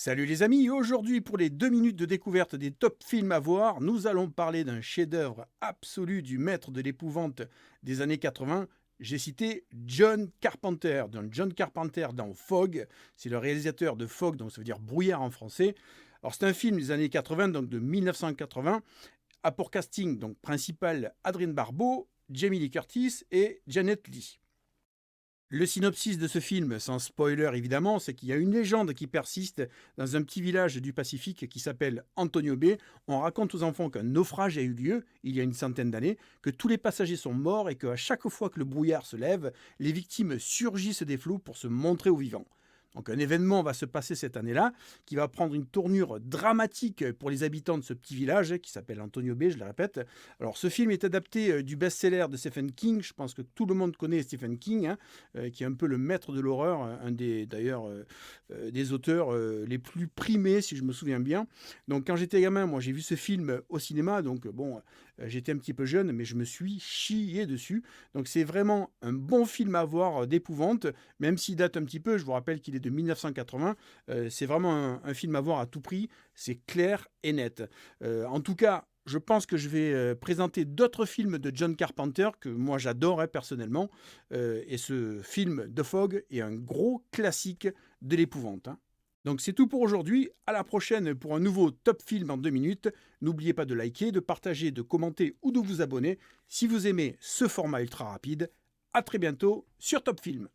Salut les amis, aujourd'hui pour les 2 minutes de découverte des top films à voir, nous allons parler d'un chef-d'œuvre absolu du maître de l'épouvante des années 80. J'ai cité John Carpenter, John Carpenter dans Fog. C'est le réalisateur de Fog, donc ça veut dire brouillard en français. Alors c'est un film des années 80, donc de 1980, a pour casting donc principal Adrien Barbeau, Jamie Lee Curtis et Janet Leigh. Le synopsis de ce film, sans spoiler évidemment, c'est qu'il y a une légende qui persiste dans un petit village du Pacifique qui s'appelle Antonio Bay. On raconte aux enfants qu'un naufrage a eu lieu il y a une centaine d'années, que tous les passagers sont morts et qu'à chaque fois que le brouillard se lève, les victimes surgissent des flots pour se montrer aux vivants. Donc un événement va se passer cette année-là qui va prendre une tournure dramatique pour les habitants de ce petit village qui s'appelle Antonio Bay, je le répète. Alors ce film est adapté du best-seller de Stephen King. Je pense que tout le monde connaît Stephen King, qui est un peu le maître de l'horreur, un des d'ailleurs des auteurs les plus primés si je me souviens bien. Donc quand j'étais gamin, moi j'ai vu ce film au cinéma, donc bon, j'étais un petit peu jeune, mais je me suis chié dessus. Donc c'est vraiment un bon film à voir d'épouvante, même s'il date un petit peu. Je vous rappelle qu'il est de 1980. C'est vraiment un film à voir à tout prix. C'est clair et net. En tout cas, je pense que je vais présenter d'autres films de John Carpenter que moi j'adore personnellement. Et ce film The Fog est un gros classique de l'épouvante. Donc c'est tout pour aujourd'hui. À la prochaine pour un nouveau top film en 2 minutes. N'oubliez pas de liker, de partager, de commenter ou de vous abonner si vous aimez ce format ultra rapide. À très bientôt sur Top Film.